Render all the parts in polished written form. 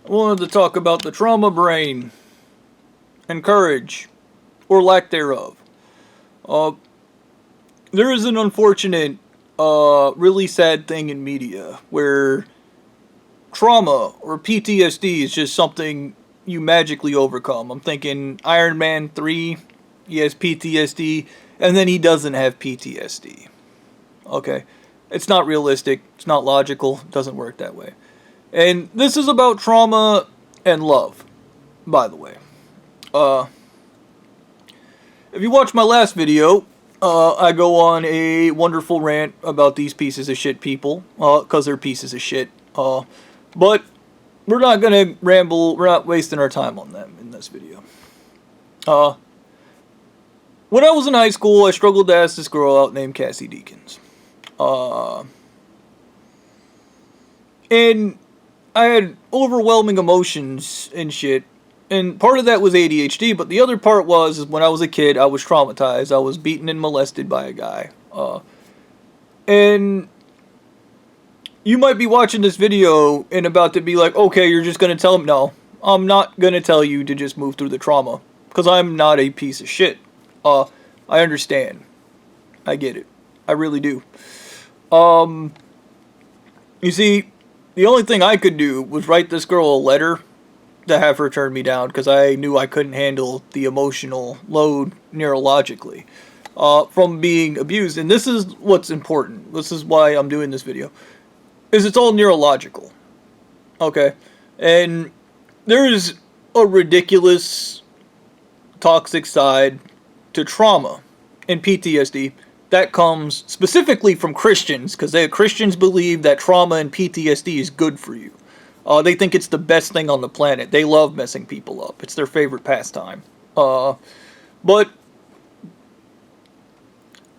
I wanted to talk about the trauma brain and courage, or lack thereof. Uh, there is an unfortunate, really sad thing in media where trauma or PTSD is just something you magically overcome. I'm thinking Iron Man 3, he has PTSD, and then he doesn't have PTSD. Okay? It's not realistic, it's not logical, it doesn't work that way. And this is about trauma and love, by the way. Uh, if you watch my last video, I go on a wonderful rant about these pieces of shit people, because they're pieces of shit. But we're not gonna ramble, we're not wasting our time on them in this video. When I was in high school, I struggled to ask this girl out named Cassie Deakins. And I had overwhelming emotions and shit. And part of that was ADHD, but the other part was when I was a kid, I was traumatized. I was beaten and molested by a guy. And you might be watching this video and about to be like, okay, you're just going to tell him. No, I'm not going to tell you to just move through the trauma. Because I'm not a piece of shit. I understand. I get it. I really do. You see, the only thing I could do was write this girl a letter to have her turn me down because I knew I couldn't handle the emotional load neurologically from being abused. And this is what's important. This is why I'm doing this video. Is it's all neurological. Okay? And there is a ridiculous toxic side to trauma and PTSD that comes specifically from Christians, because Christians believe that trauma and PTSD is good for you. They think it's the best thing on the planet. They love messing people up. It's their favorite pastime. But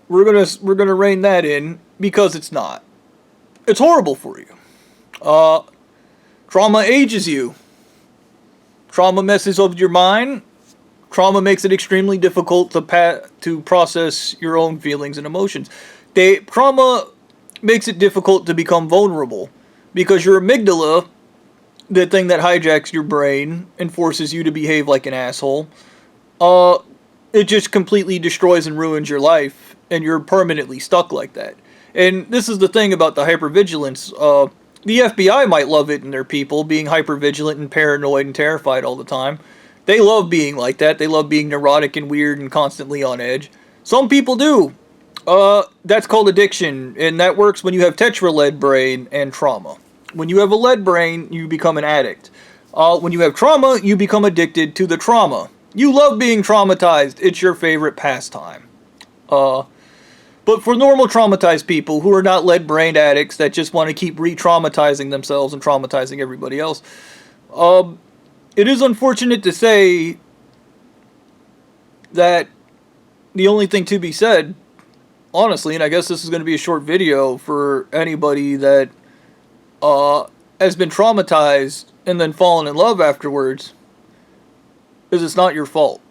we're gonna rein that in because it's not. It's horrible for you. Trauma ages you. Trauma messes up your mind. Trauma makes it extremely difficult to process your own feelings and emotions. Trauma makes it difficult to become vulnerable because your amygdala, the thing that hijacks your brain and forces you to behave like an asshole, it just completely destroys and ruins your life, and you're permanently stuck like that. And this is the thing about the hypervigilance. The FBI might love it in their people, being hypervigilant and paranoid and terrified all the time. They love being like that. They love being neurotic and weird and constantly on edge. Some people do. That's called addiction, and that works when you have tetralead brain and trauma. When you have a lead brain, you become an addict. When you have trauma, you become addicted to the trauma. You love being traumatized. It's your favorite pastime. But for normal traumatized people who are not lead-brained addicts that just want to keep re-traumatizing themselves and traumatizing everybody else, it is unfortunate to say that the only thing to be said, honestly, and I guess this is going to be a short video for anybody that has been traumatized and then fallen in love afterwards, is it's not your fault.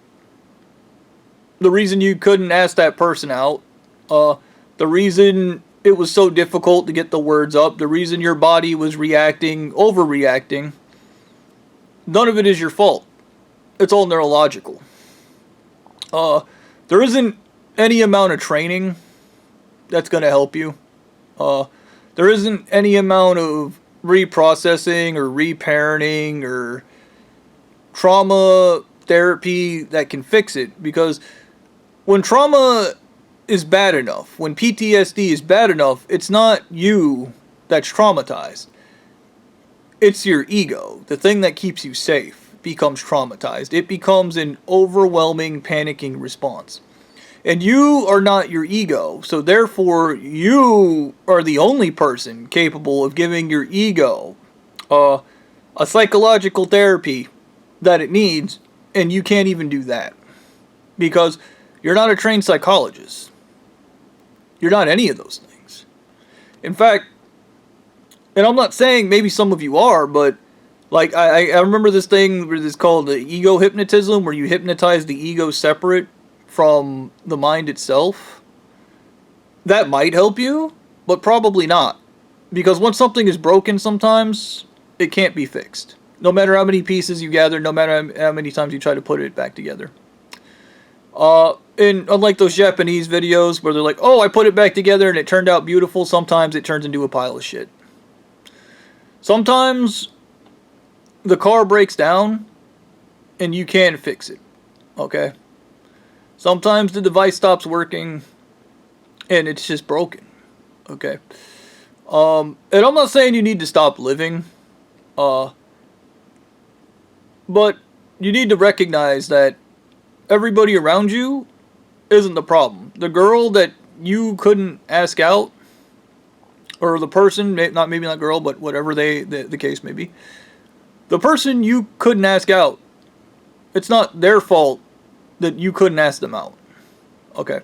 The reason you couldn't ask that person out, the reason it was so difficult to get the words up, the reason your body was overreacting, none of it is your fault. It's all neurological. There isn't any amount of training that's going to help you. There isn't any amount of reprocessing or reparenting or trauma therapy that can fix it. Because when trauma is bad enough, when PTSD is bad enough, it's not you that's traumatized. It's your ego. The thing that keeps you safe becomes traumatized. It becomes an overwhelming, panicking response. And you are not your ego, so therefore you are the only person capable of giving your ego a psychological therapy that it needs, and you can't even do that. Because you're not a trained psychologist. You're not any of those things. In fact, and I'm not saying maybe some of you are, but like I remember this thing where it's called the ego hypnotism, where you hypnotize the ego separate from the mind itself. That might help you, but probably not. Because once something is broken sometimes, it can't be fixed. No matter how many pieces you gather, no matter how many times you try to put it back together. And unlike those Japanese videos where they're like, oh, I put it back together and it turned out beautiful, sometimes it turns into a pile of shit. Sometimes the car breaks down and you can fix it. Okay? Sometimes the device stops working and it's just broken. Okay? And I'm not saying you need to stop living. But you need to recognize that everybody around you isn't the problem. The girl that you couldn't ask out, or the person, maybe not girl, but whatever the case may be, the person you couldn't ask out, it's not their fault that you couldn't ask them out. Okay.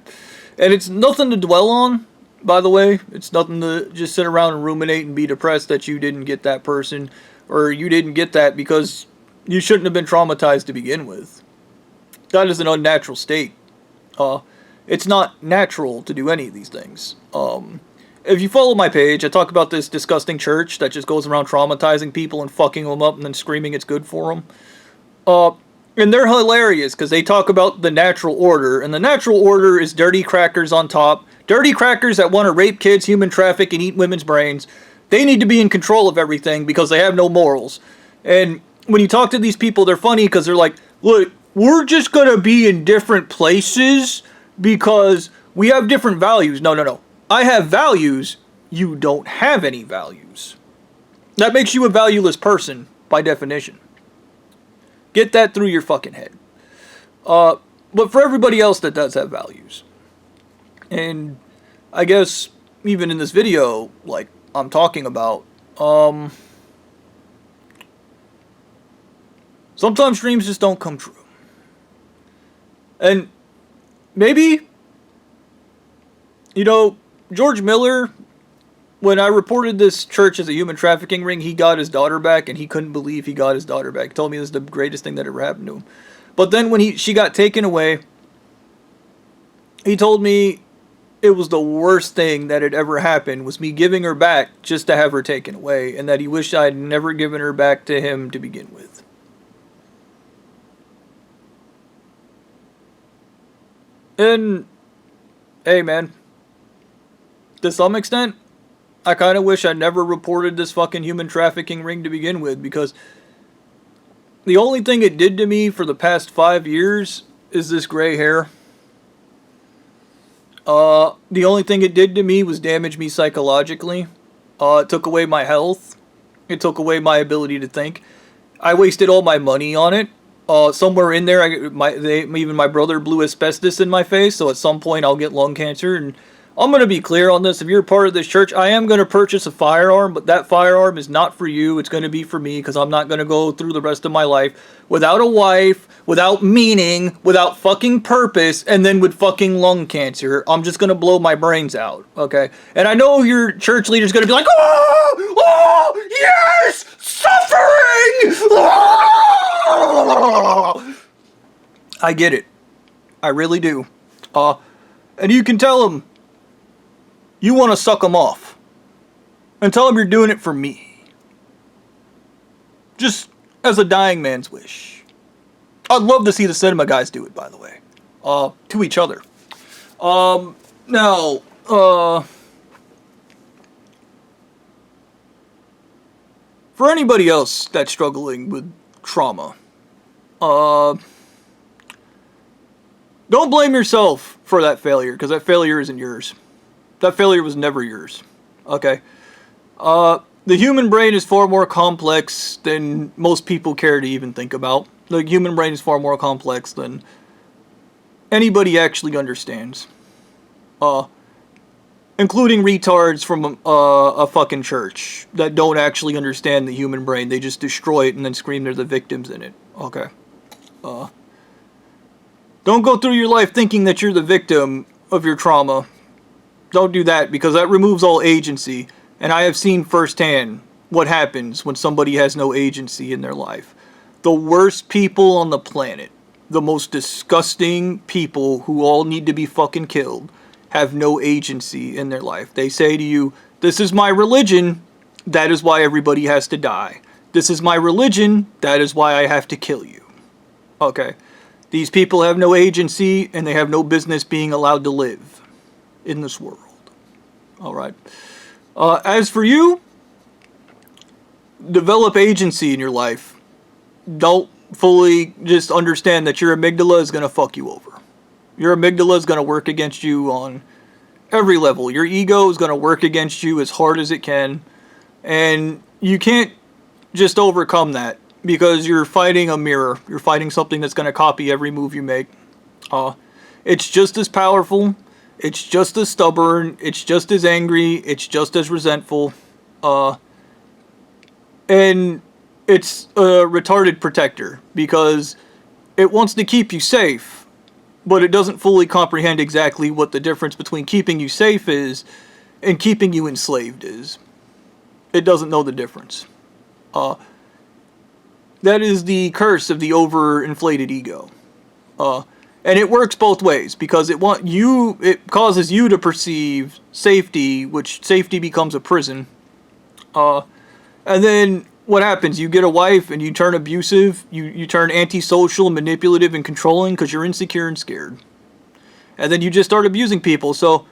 And it's nothing to dwell on, by the way. It's nothing to just sit around and ruminate and be depressed that you didn't get that person, or you didn't get that because you shouldn't have been traumatized to begin with. That is an unnatural state. It's not natural to do any of these things. If you follow my page, I talk about this disgusting church that just goes around traumatizing people and fucking them up and then screaming it's good for them. And they're hilarious because they talk about the natural order. And the natural order is dirty crackers on top. Dirty crackers that want to rape kids, human traffic, and eat women's brains. They need to be in control of everything because they have no morals. And when you talk to these people, they're funny because they're like, look, we're just going to be in different places because we have different values. No. I have values. You don't have any values. That makes you a valueless person by definition. Get that through your fucking head. But for everybody else that does have values, and I guess even in this video, like I'm talking about, sometimes dreams just don't come true. And maybe, George Miller, when I reported this church as a human trafficking ring, he got his daughter back, and he couldn't believe he got his daughter back. He told me this is the greatest thing that ever happened to him. But then when she got taken away, he told me it was the worst thing that had ever happened, was me giving her back just to have her taken away, and that he wished I had never given her back to him to begin with. And, hey man, to some extent, I kind of wish I never reported this fucking human trafficking ring to begin with, because the only thing it did to me for the past 5 years is this gray hair. The only thing it did to me was damage me psychologically. It took away my health. It took away my ability to think. I wasted all my money on it. Somewhere in there, even my brother blew asbestos in my face, so at some point I'll get lung cancer. And I'm going to be clear on this. If you're part of this church, I am going to purchase a firearm, but that firearm is not for you. It's going to be for me, because I'm not going to go through the rest of my life without a wife, without meaning, without fucking purpose, and then with fucking lung cancer. I'm just going to blow my brains out, okay? And I know your church leader's going to be like, oh, yes, suffering! I get it. I really do. And you can tell them you want to suck them off. And tell them you're doing it for me. Just as a dying man's wish. I'd love to see the cinema guys do it, by the way. To each other. Now, for anybody else that's struggling with trauma, don't blame yourself for that failure, because that failure isn't yours. That failure was never yours. Okay? The human brain is far more complex than most people care to even think about. The human brain is far more complex than anybody actually understands. Including retards from a fucking church that don't actually understand the human brain. They just destroy it and then scream they're the victims in it. Okay. Don't go through your life thinking that you're the victim of your trauma. Don't do that, because that removes all agency. And I have seen firsthand what happens when somebody has no agency in their life. The worst people on the planet, the most disgusting people who all need to be fucking killed, have no agency in their life. They say to you, this is my religion, that is why everybody has to die. This is my religion, that is why I have to kill you. Okay. These people have no agency, and they have no business being allowed to live in this world. Alright. As for you, develop agency in your life. Don't fully just understand that your amygdala is going to fuck you over. Your amygdala is going to work against you on every level. Your ego is going to work against you as hard as it can. And you can't just overcome that because you're fighting a mirror. You're fighting something that's going to copy every move you make. It's just as powerful. It's just as stubborn. It's just as angry. It's just as resentful. And it's a retarded protector because it wants to keep you safe, but it doesn't fully comprehend exactly what the difference between keeping you safe is and keeping you enslaved is. It doesn't know the difference. That is the curse of the overinflated ego. And it works both ways because it causes you to perceive safety, which safety becomes a prison. And then what happens? You get a wife and you turn abusive, you turn antisocial, manipulative, and controlling because you're insecure and scared. And then you just start abusing people. So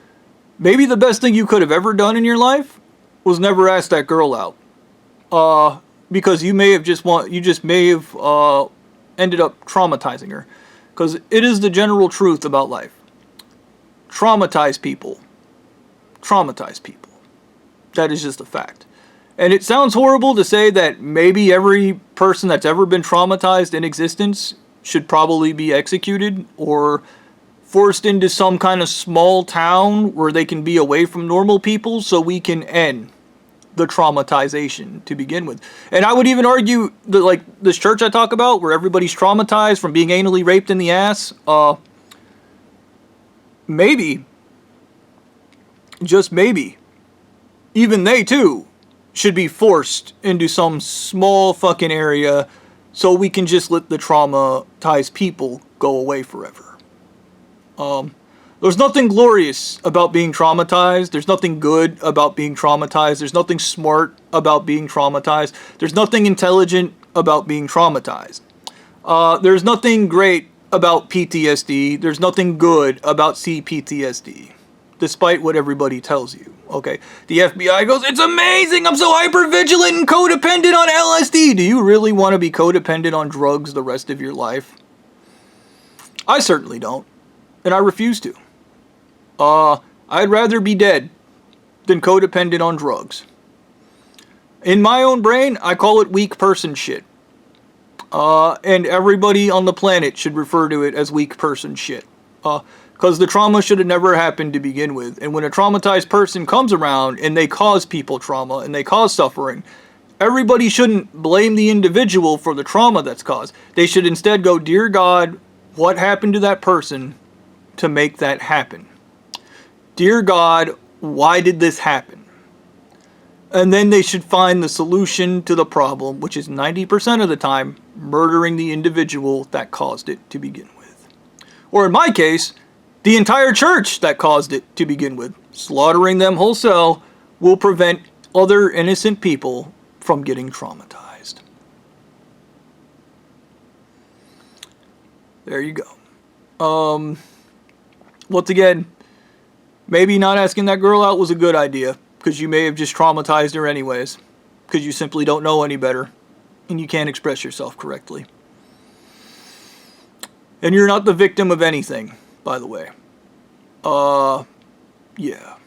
maybe the best thing you could have ever done in your life was never ask that girl out. Because you may have ended up traumatizing her. Because it is the general truth about life. Traumatize people. Traumatize people. That is just a fact. And it sounds horrible to say that maybe every person that's ever been traumatized in existence should probably be executed or forced into some kind of small town where they can be away from normal people so we can end the traumatization to begin with. And I would even argue that, like, this church I talk about where everybody's traumatized from being anally raped in the ass, maybe, just maybe, even they too should be forced into some small fucking area so we can just let the traumatized people go away forever. There's nothing glorious about being traumatized. There's nothing good about being traumatized. There's nothing smart about being traumatized. There's nothing intelligent about being traumatized. There's nothing great about PTSD. There's nothing good about CPTSD, despite what everybody tells you. Okay, the FBI goes, it's amazing, I'm so hypervigilant and codependent on LSD. Do you really want to be codependent on drugs the rest of your life? I certainly don't, and I refuse to. I'd rather be dead than codependent on drugs. In my own brain, I call it weak person shit. And everybody on the planet should refer to it as weak person shit. Because the trauma should have never happened to begin with. And when a traumatized person comes around and they cause people trauma and they cause suffering, everybody shouldn't blame the individual for the trauma that's caused. They should instead go, dear God, what happened to that person to make that happen? Dear God, why did this happen? And then they should find the solution to the problem, which is 90% of the time murdering the individual that caused it to begin with. Or in my case, the entire church that caused it to begin with. Slaughtering them wholesale will prevent other innocent people from getting traumatized. There you go. Once again, maybe not asking that girl out was a good idea, because you may have just traumatized her anyways, because you simply don't know any better, and you can't express yourself correctly. And you're not the victim of anything, by the way. Yeah.